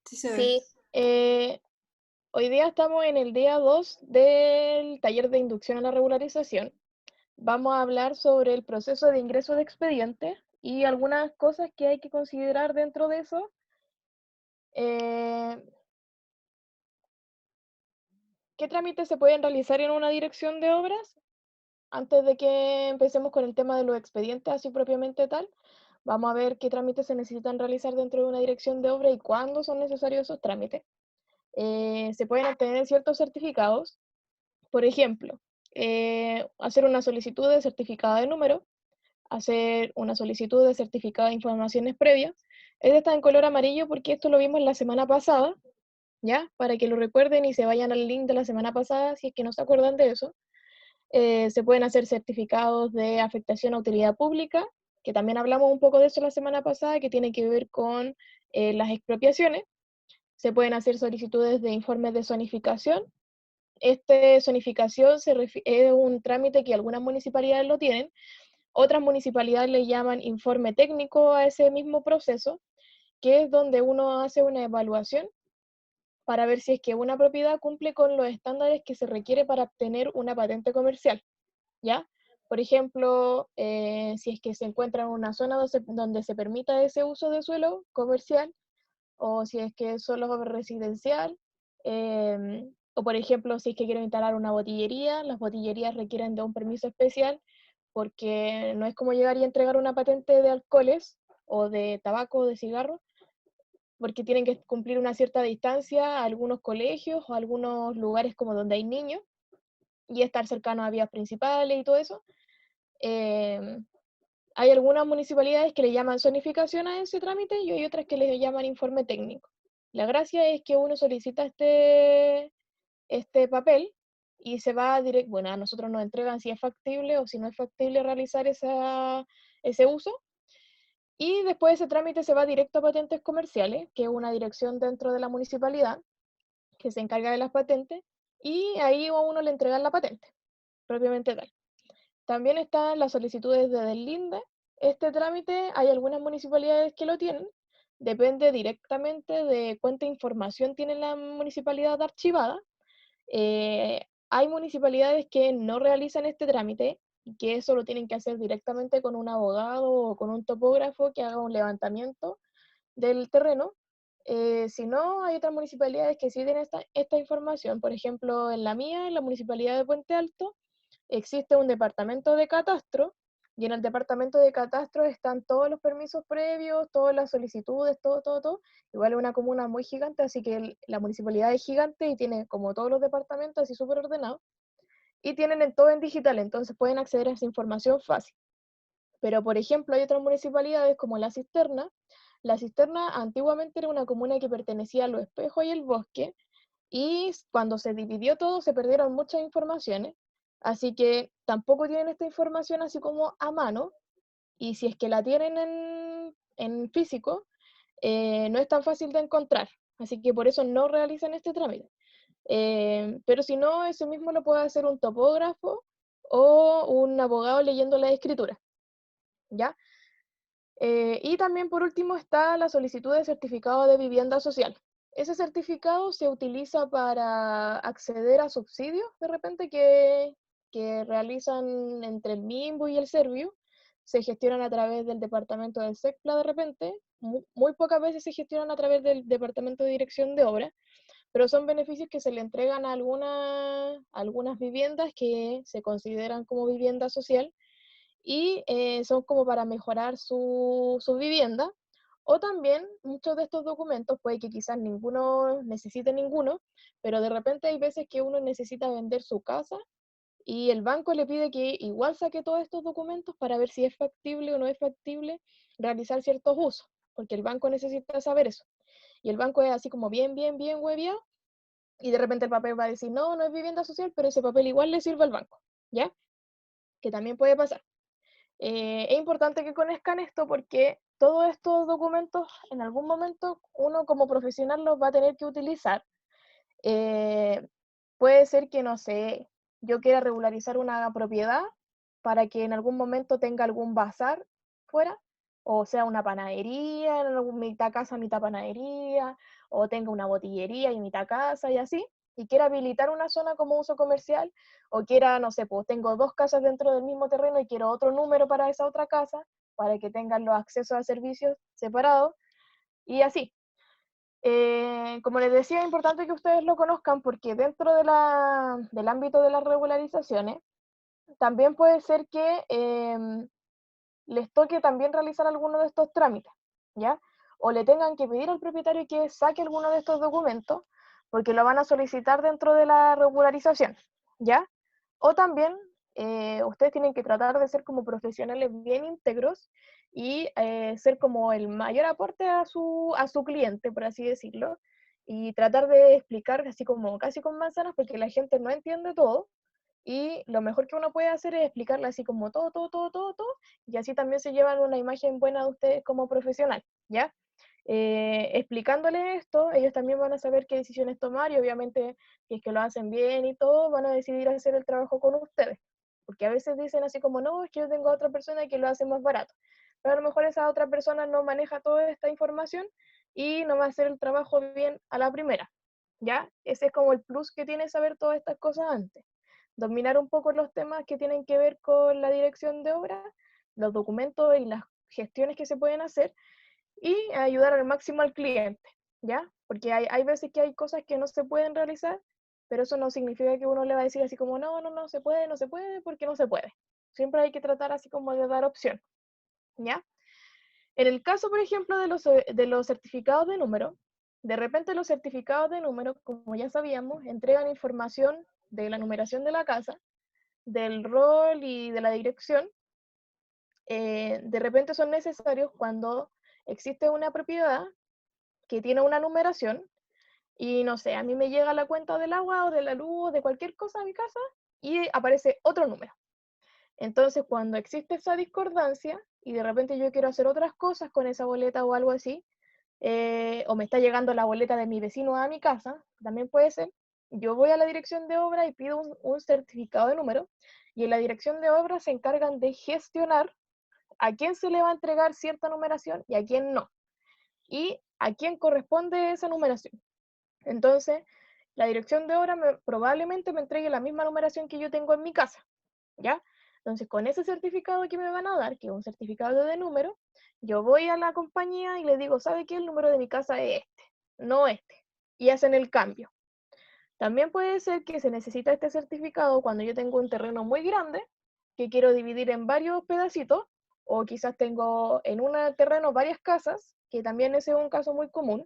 Sí se ve. Sí, hoy día estamos en el día 2 del taller de inducción a la regularización. Vamos a hablar sobre el proceso de ingreso de expediente y algunas cosas que hay que considerar dentro de eso. Eh, ¿Qué trámites se pueden realizar en una dirección de obras? Antes de que empecemos con el tema de los expedientes así propiamente tal, vamos a ver qué trámites se necesitan realizar dentro de una dirección de obra y cuándo son necesarios esos trámites. Se pueden obtener ciertos certificados. Por ejemplo, hacer una solicitud de certificado de número, hacer una solicitud de certificado de informaciones previas. Este está en color amarillo porque esto lo vimos la semana pasada, ¿ya? Para que lo recuerden y se vayan al link de la semana pasada si es que no se acuerdan de eso. Se pueden hacer certificados de afectación a utilidad pública, que también hablamos un poco de eso la semana pasada, que tiene que ver con las expropiaciones. Se pueden hacer solicitudes de informes de zonificación. Zonificación es un trámite que algunas municipalidades lo tienen, otras municipalidades le llaman informe técnico a ese mismo proceso, que es donde uno hace una evaluación para ver si es que una propiedad cumple con los estándares que se requiere para obtener una patente comercial, ¿ya? Por ejemplo, si es que se encuentra en una zona donde se permita ese uso de suelo comercial, o si es que es solo residencial, o por ejemplo, si es que quiero instalar una botillería, las botillerías requieren de un permiso especial porque no es como llegar y entregar una patente de alcoholes o de tabaco o de cigarro, porque tienen que cumplir una cierta distancia a algunos colegios o a algunos lugares como donde hay niños y estar cercano a vías principales y todo eso. Em, Hay algunas municipalidades que le llaman zonificación a ese trámite y hay otras que le llaman informe técnico. La gracia es que uno solicita este papel y se va directo, bueno, a nosotros nos entregan si es factible o si no es factible realizar ese uso. Y después ese trámite se va directo a patentes comerciales, que es una dirección dentro de la municipalidad que se encarga de las patentes, y ahí a uno le entregan la patente, propiamente tal. También están las solicitudes de deslinde. Este trámite hay algunas municipalidades que lo tienen. Depende directamente de cuánta información tiene la municipalidad archivada. Hay municipalidades que no realizan este trámite y que eso lo tienen que hacer directamente con un abogado o con un topógrafo que haga un levantamiento del terreno. Si no, hay otras municipalidades que sí tienen esta información. Por ejemplo, en la mía, en la municipalidad de Puente Alto, existe un departamento de catastro y en el departamento de catastro están todos los permisos previos, todas las solicitudes, todo, todo, todo. Igual es una comuna muy gigante, así que la municipalidad es gigante y tiene como todos los departamentos así súper ordenados y tienen todo en digital, entonces pueden acceder a esa información fácil. Pero, por ejemplo, hay otras municipalidades como La Cisterna. La Cisterna antiguamente era una comuna que pertenecía a Los Espejos y el Bosque, y cuando se dividió todo se perdieron muchas informaciones, así que tampoco tienen esta información así como a mano, y si es que la tienen en físico, no es tan fácil de encontrar, así que por eso no realizan este trámite. Pero si no, eso mismo lo puede hacer un topógrafo o un abogado leyendo la escritura, ¿ya? Y también por último está la solicitud de certificado de vivienda social. Ese certificado se utiliza para acceder a subsidios de repente que realizan entre el MIMBU y el Serviu. Se gestionan a través del departamento del SECPLA de repente. Muy pocas veces se gestionan a través del departamento de dirección de obra, pero son beneficios que se le entregan a algunas viviendas que se consideran como vivienda social y son como para mejorar su vivienda. O también muchos de estos documentos, puede que quizás ninguno necesite ninguno, pero de repente hay veces que uno necesita vender su casa y el banco le pide que igual saque todos estos documentos para ver si es factible o no es factible realizar ciertos usos, porque el banco necesita saber eso. Y el banco es así como bien, bien, bien hueviado, y de repente el papel va a decir, no, no es vivienda social, pero ese papel igual le sirve al banco, ¿ya? Que también puede pasar. Es importante que conozcan esto porque todos estos documentos en algún momento uno como profesional los va a tener que utilizar. Eh, Puede ser que, no sé, yo quiera regularizar una propiedad para que en algún momento tenga algún bazar fuera, o sea una panadería, mitad casa, mitad panadería, o tenga una botillería y mitad casa y así, y quiera habilitar una zona como uso comercial, o quiera, no sé, pues tengo dos casas dentro del mismo terreno y quiero otro número para esa otra casa, para que tengan los accesos a servicios separados, y así. Como les decía, es importante que ustedes lo conozcan porque dentro del ámbito de las regularizaciones, también puede ser que les toque también realizar alguno de estos trámites, ¿ya? O le tengan que pedir al propietario que saque alguno de estos documentos porque lo van a solicitar dentro de la regularización, ¿ya? O también ustedes tienen que tratar de ser como profesionales bien íntegros y ser como el mayor aporte a su cliente, por así decirlo, y tratar de explicar así como casi con manzanas porque la gente no entiende todo y lo mejor que uno puede hacer es explicarle así como todo, todo, todo, todo, todo, y así también se llevan una imagen buena de ustedes como profesional, ¿ya? Explicándoles esto, ellos también van a saber qué decisiones tomar y obviamente si es que lo hacen bien y todo, van a decidir hacer el trabajo con ustedes. Porque a veces dicen así como, no, es que yo tengo a otra persona que lo hace más barato. Pero a lo mejor esa otra persona no maneja toda esta información y no va a hacer el trabajo bien a la primera. ¿Ya? Ese es como el plus que tiene saber todas estas cosas antes. Dominar un poco los temas que tienen que ver con la dirección de obra, los documentos y las gestiones que se pueden hacer y ayudar al máximo al cliente, ¿ya? Porque hay veces que hay cosas que no se pueden realizar, pero eso no significa que uno le va a decir así como, no, no, no se puede, no se puede, porque no se puede. Siempre hay que tratar así como de dar opción, ¿ya? En el caso, por ejemplo, de los certificados de número, de repente los certificados de número, como ya sabíamos, entregan información de la numeración de la casa, del rol y de la dirección. De repente son necesarios cuando existe una propiedad que tiene una numeración y no sé, a mí me llega la cuenta del agua o de la luz o de cualquier cosa a mi casa y aparece otro número. Entonces, cuando existe esa discordancia y de repente yo quiero hacer otras cosas con esa boleta o algo así, o me está llegando la boleta de mi vecino a mi casa, también puede ser, yo voy a la dirección de obra y pido un certificado de número y en la dirección de obra se encargan de gestionar a quién se le va a entregar cierta numeración y a quién no, y a quién corresponde esa numeración. Entonces, la dirección de obra probablemente me entregue la misma numeración que yo tengo en mi casa, ¿ya? Entonces, con ese certificado que me van a dar, que es un certificado de número, yo voy a la compañía y le digo, ¿sabe qué? El número de mi casa es este, no este. Y hacen el cambio. También puede ser que se necesita este certificado cuando yo tengo un terreno muy grande que quiero dividir en varios pedacitos, o quizás tengo en un terreno varias casas, que también ese es un caso muy común,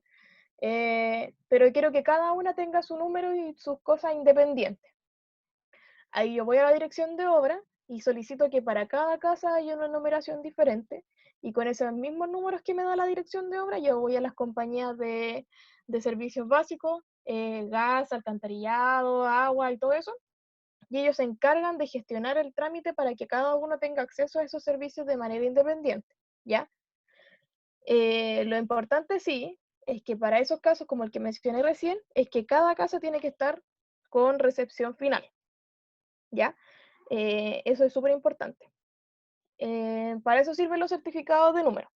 pero quiero que cada una tenga su número y sus cosas independientes. Ahí yo voy a la dirección de obra y solicito que para cada casa haya una numeración diferente y con esos mismos números que me da la dirección de obra yo voy a las compañías de servicios básicos, gas, alcantarillado, agua y todo eso, y ellos se encargan de gestionar el trámite para que cada uno tenga acceso a esos servicios de manera independiente, ¿ya? Lo importante sí es que para esos casos como el que mencioné recién, es que cada casa tiene que estar con recepción final, ¿ya? Eso es súper importante. Para eso sirven los certificados de número.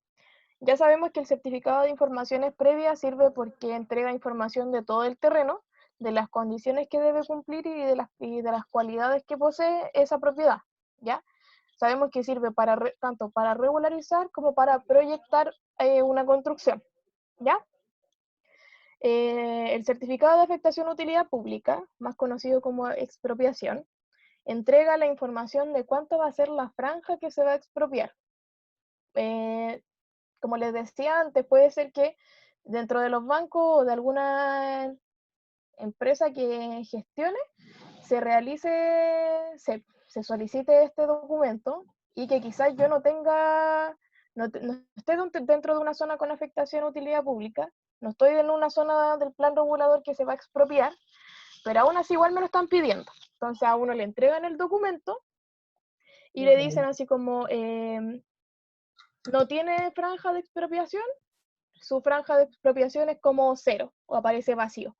Ya sabemos que el certificado de informaciones previas sirve porque entrega información de todo el terreno, de las condiciones que debe cumplir y de las cualidades que posee esa propiedad, ¿ya? Sabemos que sirve para tanto para regularizar como para proyectar una construcción, ¿ya? El certificado de afectación a utilidad pública, más conocido como expropiación, entrega la información de cuánto va a ser la franja que se va a expropiar. Eh, Como les decía antes, puede ser que dentro de los bancos o de alguna empresa que gestione, se realice, se solicite este documento y que quizás yo no tenga, no esté dentro de una zona con afectación a utilidad pública, no estoy en una zona del plan regulador que se va a expropiar, pero aún así igual me lo están pidiendo. Entonces a uno le entregan el documento y le dicen así como, no tiene franja de expropiación, su franja de expropiación es como cero o aparece vacío.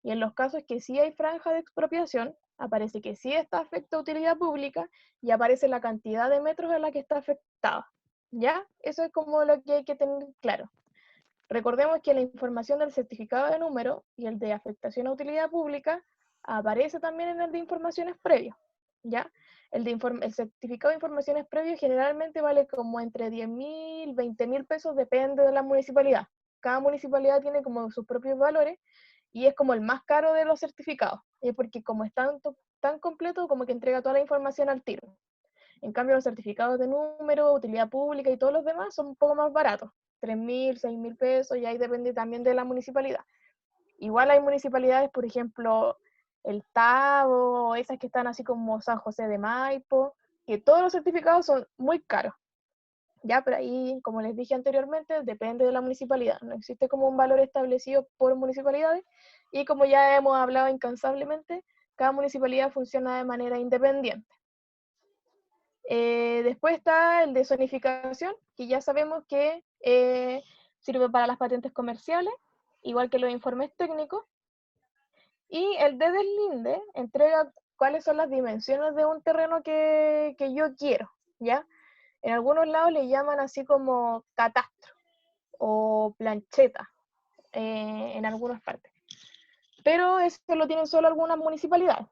Y en los casos que sí hay franja de expropiación, aparece que sí está afecta a utilidad pública y aparece la cantidad de metros en la que está afectada. ¿Ya? Eso es como lo que hay que tener claro. Recordemos que la información del certificado de número y el de afectación a utilidad pública aparece también en el de informaciones previas, ¿ya? El certificado de informaciones previas generalmente vale como entre 10.000, 20.000 pesos, depende de la municipalidad. Cada municipalidad tiene como sus propios valores y es como el más caro de los certificados, porque como es tan completo, como que entrega toda la información al tiro. En cambio, los certificados de número, utilidad pública y todos los demás son un poco más baratos, 3.000, 6.000 pesos, y ahí depende también de la municipalidad. Igual hay municipalidades, por ejemplo, el Tabo, esas que están así como San José de Maipo, que todos los certificados son muy caros. Ya, pero ahí, como les dije anteriormente, depende de la municipalidad. No existe como un valor establecido por municipalidades y como ya hemos hablado incansablemente, cada municipalidad funciona de manera independiente. Después está el de zonificación, que ya sabemos que sirve para las patentes comerciales, igual que los informes técnicos. Y el de deslinde entrega cuáles son las dimensiones de un terreno que yo quiero, ¿ya? En algunos lados le llaman así como catastro o plancheta, en algunas partes. Pero eso lo tienen solo algunas municipalidades.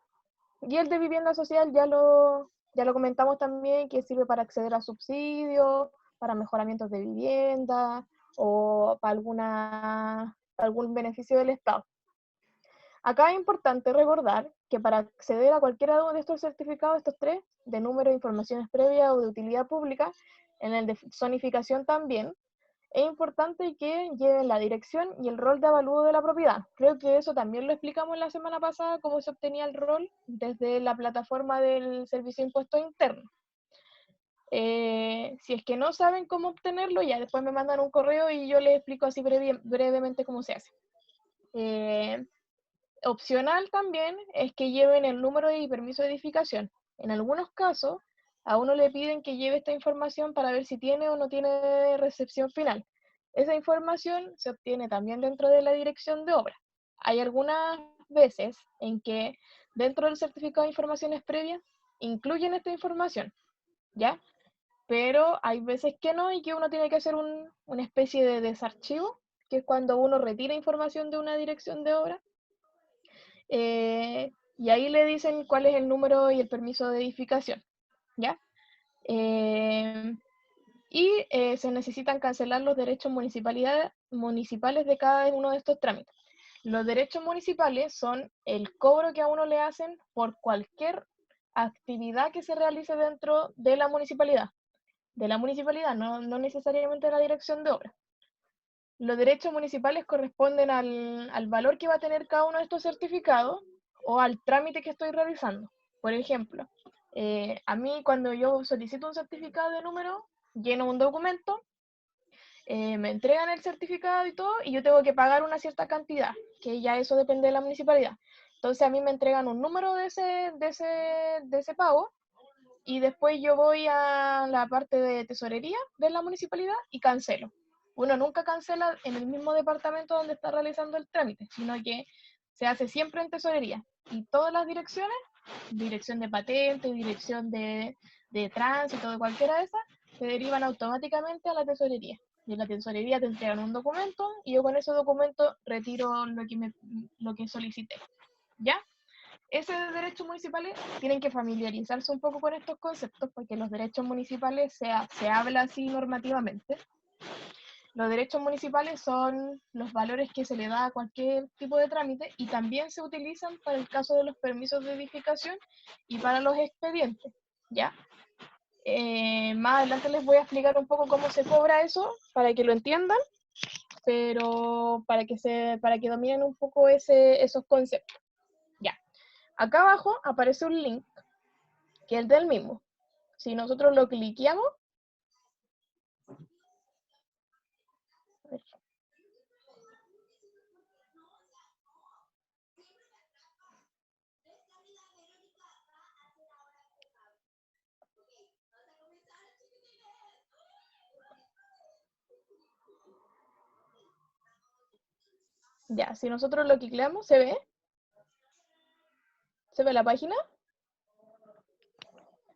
Y el de vivienda social ya lo comentamos también, que sirve para acceder a subsidios, para mejoramientos de vivienda o para algún beneficio del Estado. Acá es importante recordar que para acceder a cualquiera de estos certificados, estos tres, de número de informaciones previas o de utilidad pública, en el de zonificación también, es importante que lleven la dirección y el rol de avalúo de la propiedad. Creo que eso también lo explicamos la semana pasada, cómo se obtenía el rol desde la plataforma del Servicio de Impuestos Internos. Si es que no saben cómo obtenerlo, ya después me mandan un correo y yo les explico así brevemente cómo se hace. Opcional también es que lleven el número de permiso de edificación. En algunos casos, a uno le piden que lleve esta información para ver si tiene o no tiene recepción final. Esa información se obtiene también dentro de la dirección de obra. Hay algunas veces en que dentro del certificado de informaciones previas incluyen esta información, ¿ya? Pero hay veces que no y que uno tiene que hacer una especie de desarchivo, que es cuando uno retira información de una dirección de obra y ahí le dicen cuál es el número y el permiso de edificación, ¿ya? Se necesitan cancelar los derechos municipales de cada uno de estos trámites. Los derechos municipales son el cobro que a uno le hacen por cualquier actividad que se realice dentro de la municipalidad. No necesariamente de la dirección de obra. Los derechos municipales corresponden al valor que va a tener cada uno de estos certificados o al trámite que estoy realizando. Por ejemplo, a mí cuando yo solicito un certificado de número, lleno un documento, me entregan el certificado y todo, y yo tengo que pagar una cierta cantidad, que ya eso depende de la municipalidad. Entonces a mí me entregan un número de ese pago, y después yo voy a la parte de tesorería de la municipalidad y cancelo. Uno nunca cancela en el mismo departamento donde está realizando el trámite, sino que se hace siempre en tesorería. Y todas las direcciones, dirección de patente, dirección de tránsito, de cualquiera de esas, se derivan automáticamente a la tesorería. Y en la tesorería te entregan un documento y yo con ese documento retiro lo que solicité. ¿Ya? Ese de derechos municipales tienen que familiarizarse un poco con estos conceptos porque los derechos municipales se habla así normativamente. Los derechos municipales son los valores que se le da a cualquier tipo de trámite y también se utilizan para el caso de los permisos de edificación y para los expedientes, ¿ya? Más adelante les voy a explicar un poco cómo se cobra eso para que lo entiendan, pero para que dominen un poco esos conceptos. Ya. Acá abajo aparece un link que es del mismo. Si nosotros lo cliqueamos, ya, si nosotros lo cliqueamos, ¿se ve la página?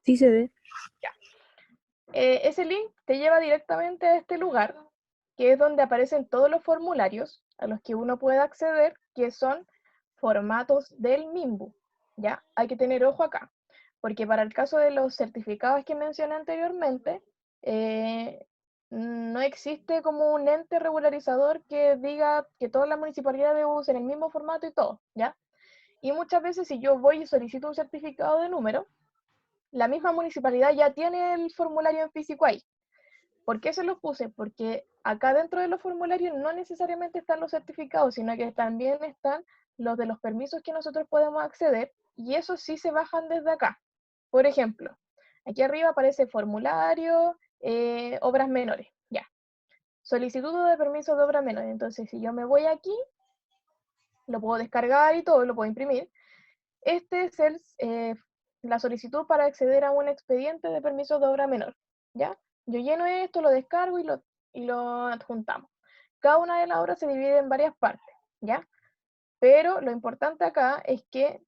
Sí se ve. Ya. ese link te lleva directamente a este lugar, que es donde aparecen todos los formularios a los que uno puede acceder, que son formatos del MIMBU. ¿Ya? Hay que tener ojo acá, porque para el caso de los certificados que mencioné anteriormente, no existe como un ente regularizador que diga que todas las municipalidades usen el mismo formato y todo, ¿ya? Y muchas veces si yo voy y solicito un certificado de número, la misma municipalidad ya tiene el formulario en físico ahí. ¿Por qué se los puse? Porque acá dentro de los formularios no necesariamente están los certificados, sino que también están los de los permisos que nosotros podemos acceder, y esos sí se bajan desde acá. Por ejemplo, aquí arriba aparece formulario, obras menores, ya. Solicitud de permiso de obras menores. Entonces, si yo me voy aquí, lo puedo descargar y todo, lo puedo imprimir. Este es la solicitud para acceder a un expediente de permiso de obra menor, ¿ya? Yo lleno esto, lo descargo y lo adjuntamos. Cada una de las obras se divide en varias partes, ¿ya? Pero lo importante acá es que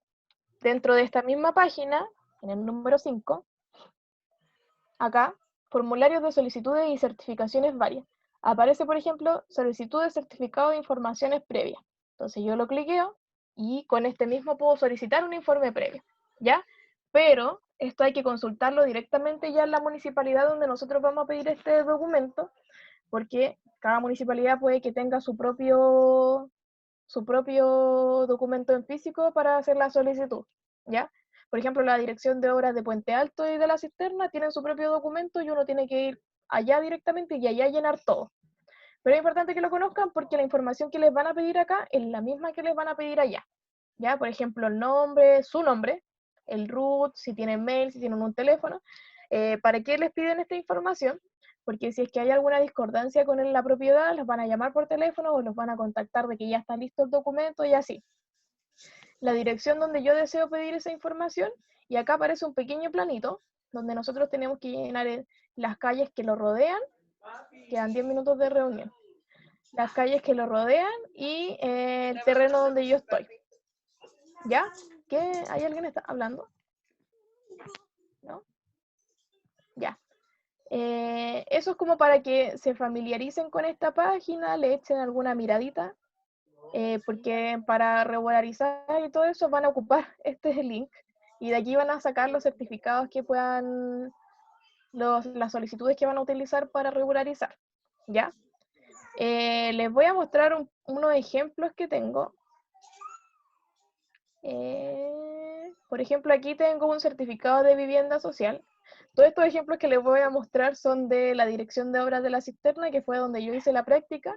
dentro de esta misma página, en el número 5, acá, formularios de solicitudes y certificaciones varias. Aparece, por ejemplo, solicitud de certificado de informaciones previas. Entonces yo lo cliqueo y con este mismo puedo solicitar un informe previo, ¿ya? Pero esto hay que consultarlo directamente ya en la municipalidad donde nosotros vamos a pedir este documento, porque cada municipalidad puede que tenga su propio documento en físico para hacer la solicitud, ¿ya? Por ejemplo, la Dirección de Obras de Puente Alto y de la Cisterna tienen su propio documento y uno tiene que ir allá directamente y allá llenar todo. Pero es importante que lo conozcan porque la información que les van a pedir acá es la misma que les van a pedir allá, ¿ya? Por ejemplo, el nombre, su nombre, el root, si tienen mail, si tienen un teléfono. ¿Para qué les piden esta información? Porque si es que hay alguna discordancia con la propiedad, los van a llamar por teléfono o los van a contactar de que ya está listo el documento y así. La dirección donde yo deseo pedir esa información, y acá aparece un pequeño planito donde nosotros tenemos que llenar las calles que lo rodean, quedan 10 minutos de reunión, las calles que lo rodean y el terreno donde yo estoy. ¿Ya? ¿Qué? ¿Hay alguien que está hablando? ¿No? Ya. Eso es como para que se familiaricen con esta página, le echen alguna miradita, porque para regularizar y todo eso van a ocupar este link y de aquí van a sacar los certificados que puedan, las solicitudes que van a utilizar para regularizar, ¿ya? Les voy a mostrar unos ejemplos que tengo. Por ejemplo, aquí tengo un certificado de vivienda social. Todos estos ejemplos que les voy a mostrar son de la Dirección de Obras de la Cisterna, que fue donde yo hice la práctica,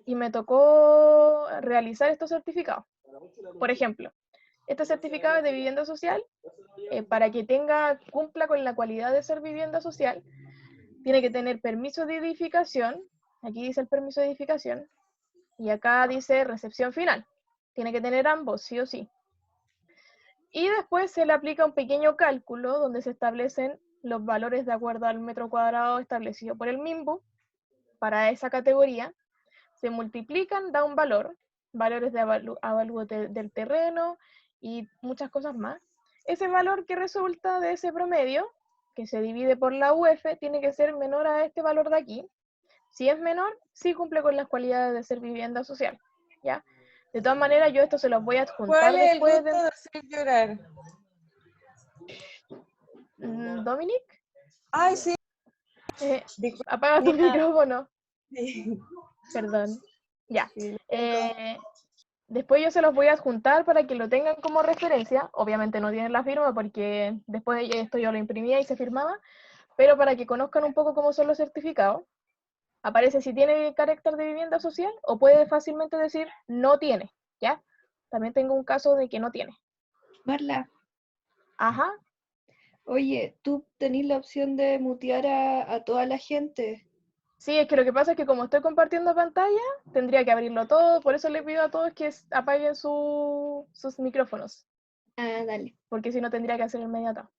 y me tocó realizar estos certificados. Por ejemplo, este certificado de vivienda social, para que cumpla con la cualidad de ser vivienda social, tiene que tener permiso de edificación, aquí dice el permiso de edificación, y acá dice recepción final. Tiene que tener ambos, sí o sí. Y después se le aplica un pequeño cálculo donde se establecen los valores de acuerdo al metro cuadrado establecido por el MIMBU para esa categoría. Se multiplican, da un valor, valores de avalúo del terreno y muchas cosas más. Ese valor que resulta de ese promedio, que se divide por la UF, tiene que ser menor a este valor de aquí. Si es menor, sí cumple con las cualidades de ser vivienda social, ¿ya? De todas maneras, yo esto se los voy a adjuntar ¿Cuál es el después gusto de hacer llorar? Dominic, Ay, sí. Disculpa, apaga tu micrófono. sí. Perdón. Ya. Sí, Después yo se los voy a adjuntar para que lo tengan como referencia. Obviamente no tienen la firma porque después de esto yo lo imprimía y se firmaba, pero para que conozcan un poco cómo son los certificados. Aparece si tiene carácter de vivienda social o puede fácilmente decir no tiene, ¿ya? También tengo un caso de que no tiene. Marla, Ajá. oye, tú tenés la opción de mutear a toda la gente. Sí, es que lo que pasa es que como estoy compartiendo pantalla, tendría que abrirlo todo, por eso les pido a todos que apaguen sus micrófonos, Ah, dale. porque si no tendría que hacer inmediato.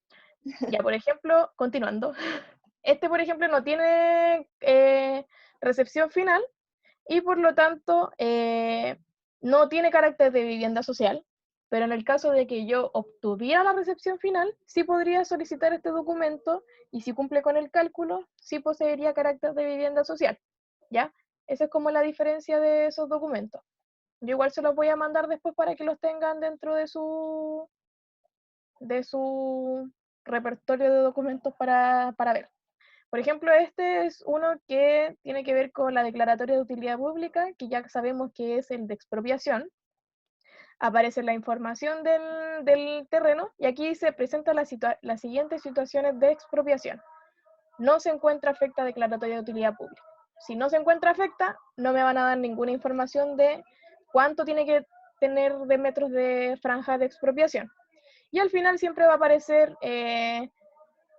Ya, por ejemplo, continuando. Este, por ejemplo, no tiene recepción final y por lo tanto no tiene carácter de vivienda social. Pero en el caso de que yo obtuviera la recepción final, sí podría solicitar este documento y si cumple con el cálculo, sí poseería carácter de vivienda social, ¿ya? Esa es como la diferencia de esos documentos. Yo igual se los voy a mandar después para que los tengan dentro de su repertorio de documentos para ver. Por ejemplo, este es uno que tiene que ver con la declaratoria de utilidad pública, que ya sabemos que es el de expropiación. Aparece la información del terreno y aquí se presentan las siguientes situaciones de expropiación. No se encuentra afecta declaratoria de utilidad pública. Si no se encuentra afecta, no me van a dar ninguna información de cuánto tiene que tener de metros de franja de expropiación. Y al final siempre va a aparecer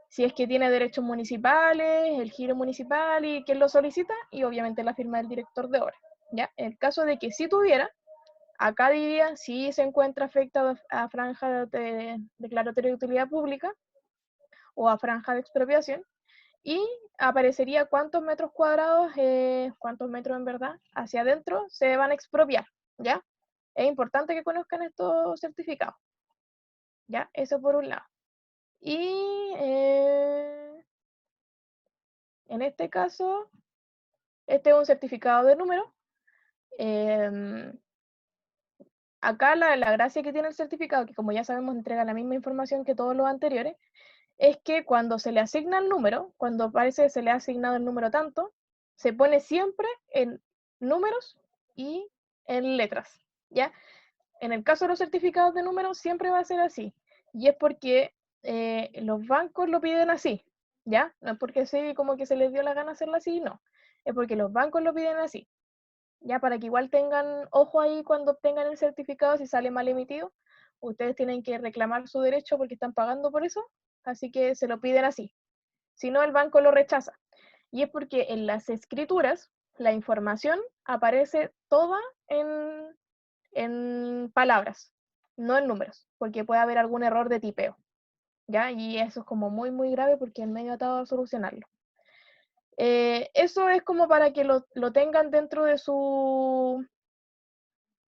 si es que tiene derechos municipales, el giro municipal y quién lo solicita, y obviamente la firma del director de obra. ¿Ya? En el caso de que sí tuviera, acá diría si se encuentra afectado a franja de declaratoria de utilidad pública o a franja de expropiación, y aparecería cuántos metros cuadrados, cuántos metros en verdad, hacia adentro se van a expropiar, ¿ya? Es importante que conozcan estos certificados, ¿ya? Eso por un lado. Y en este caso, este es un certificado de número. Acá la gracia que tiene el certificado, que como ya sabemos entrega la misma información que todos los anteriores, es que cuando se le asigna el número, cuando aparece que se le ha asignado el número tanto, se pone siempre en números y en letras, ¿ya? En el caso de los certificados de números siempre va a ser así, y es porque los bancos lo piden así, ¿ya? No es porque sí, como que se les dio la gana hacerlo así, no. Es porque los bancos lo piden así, ¿ya? Para que igual tengan ojo ahí cuando obtengan el certificado, si sale mal emitido, ustedes tienen que reclamar su derecho porque están pagando por eso, así que se lo piden así. Si no, el banco lo rechaza. Y es porque en las escrituras la información aparece toda en palabras, no en números, porque puede haber algún error de tipeo, ¿ya? Y eso es como muy, muy grave porque el medio atado a solucionarlo. Eso es como para que lo tengan dentro de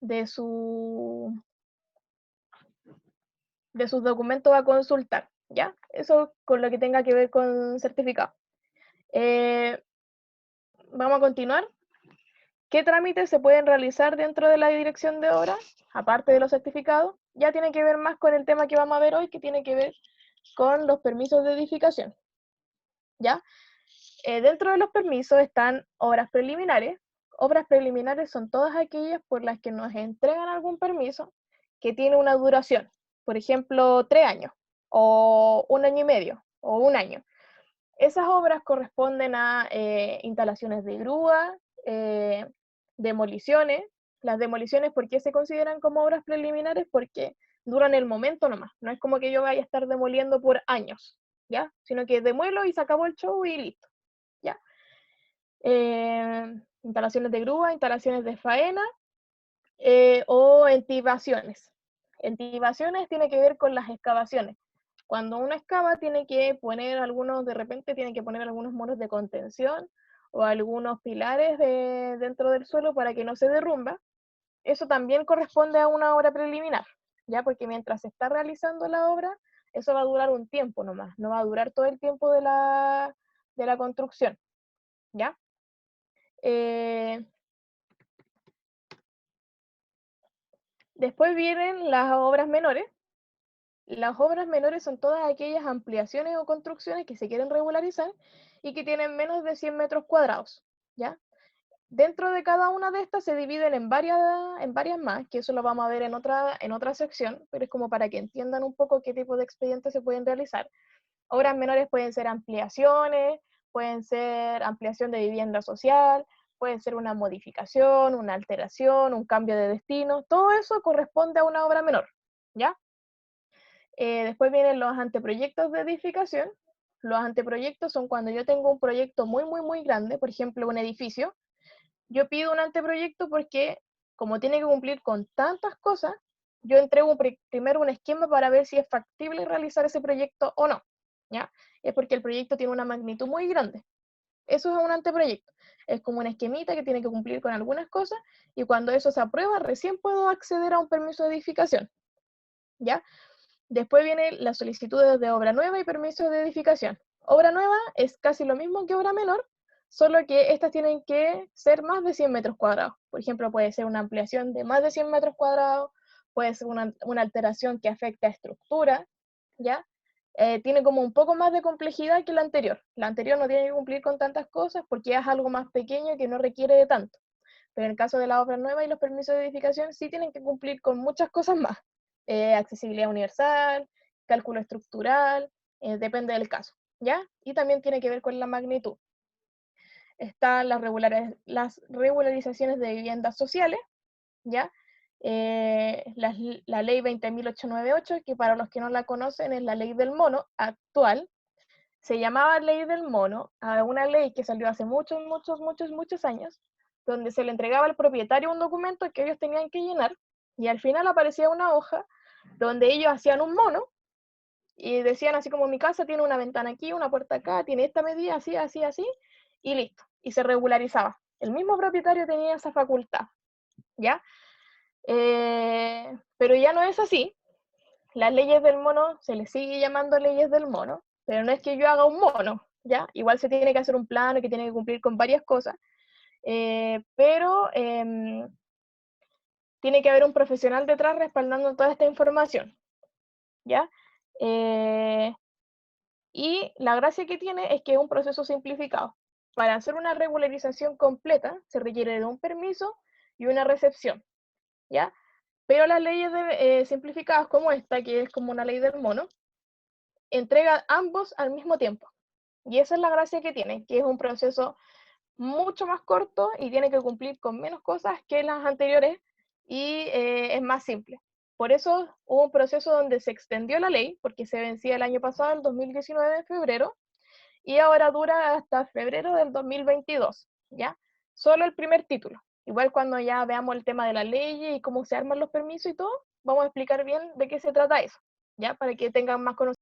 de sus documentos a consultar, ¿ya? Eso con lo que tenga que ver con certificado. Vamos a continuar. ¿Qué trámites se pueden realizar dentro de la dirección de obra, aparte de los certificados? Ya tiene que ver más con el tema que vamos a ver hoy, que tiene que ver con los permisos de edificación, ¿ya? Dentro de los permisos están obras preliminares. Obras preliminares son todas aquellas por las que nos entregan algún permiso que tiene una duración, por ejemplo, 3 años, o 1 año y medio, o 1 año. Esas obras corresponden a instalaciones de grúa, demoliciones. Las demoliciones, ¿por qué se consideran como obras preliminares? Porque duran el momento nomás. No es como que yo vaya a estar demoliendo por años, ¿ya? Sino que demuelo y se acabó el show y listo, ¿ya? Instalaciones de grúa, instalaciones de faena o entibaciones. Entibaciones tiene que ver con las excavaciones. Cuando uno excava tiene que poner de repente tiene que poner algunos muros de contención o algunos pilares dentro del suelo para que no se derrumba. Eso también corresponde a una obra preliminar, ¿ya? Porque mientras se está realizando la obra, eso va a durar un tiempo nomás, no va a durar todo el tiempo de la construcción, ¿ya? Después vienen las obras menores. Las obras menores son todas aquellas ampliaciones o construcciones que se quieren regularizar y que tienen menos de 100 metros cuadrados, ¿ya? Dentro de cada una de estas se dividen en varias más, que eso lo vamos a ver en otra sección, pero es como para que entiendan un poco qué tipo de expedientes se pueden realizar. Obras menores pueden ser ampliaciones, pueden ser ampliación de vivienda social, pueden ser una modificación, una alteración, un cambio de destino, todo eso corresponde a una obra menor, ¿ya? Después vienen los anteproyectos de edificación. Los anteproyectos son cuando yo tengo un proyecto muy, muy, muy grande, por ejemplo, un edificio. Yo pido un anteproyecto porque, como tiene que cumplir con tantas cosas, yo entrego primero un esquema para ver si es factible realizar ese proyecto o no, ¿ya? Es porque el proyecto tiene una magnitud muy grande. Eso es un anteproyecto. Es como una esquemita que tiene que cumplir con algunas cosas y cuando eso se aprueba, recién puedo acceder a un permiso de edificación, ¿ya? Después vienen las solicitudes de obra nueva y permisos de edificación. Obra nueva es casi lo mismo que obra menor, solo que estas tienen que ser más de 100 metros cuadrados. Por ejemplo, puede ser una ampliación de más de 100 metros cuadrados, puede ser una alteración que afecte a estructura, ¿ya? Tiene como un poco más de complejidad que la anterior. La anterior no tiene que cumplir con tantas cosas porque es algo más pequeño que no requiere de tanto. Pero en el caso de la obra nueva y los permisos de edificación sí tienen que cumplir con muchas cosas más. Accesibilidad universal, cálculo estructural, depende del caso, ¿ya? Y también tiene que ver con la magnitud. Están las regularizaciones de viviendas sociales, ¿ya? La ley 20.898, que para los que no la conocen es la ley del mono actual, se llamaba ley del mono a una ley que salió hace muchos años, donde se le entregaba al propietario un documento que ellos tenían que llenar, y al final aparecía una hoja donde ellos hacían un mono, y decían así como mi casa tiene una ventana aquí, una puerta acá, tiene esta medida, así, así, así, y listo, y se regularizaba. El mismo propietario tenía esa facultad, ¿ya? Pero ya no es así. Las leyes del mono se les sigue llamando leyes del mono, pero no es que yo haga un mono, ¿ya? Igual se tiene que hacer un plano que tiene que cumplir con varias cosas, pero tiene que haber un profesional detrás respaldando toda esta información, ¿ya? Y la gracia que tiene es que es un proceso simplificado. Para hacer una regularización completa se requiere de un permiso y una recepción, ¿ya? Pero las leyes simplificadas como esta, que es como una ley del mono, entrega ambos al mismo tiempo. Y esa es la gracia que tiene, que es un proceso mucho más corto y tiene que cumplir con menos cosas que las anteriores y es más simple. Por eso hubo un proceso donde se extendió la ley, porque se vencía el año pasado, el 2019, en febrero, y ahora dura hasta febrero del 2022, ¿ya? Solo el primer título. Igual cuando ya veamos el tema de la ley y cómo se arman los permisos y todo, vamos a explicar bien de qué se trata eso, ¿ya? Para que tengan más conocimiento.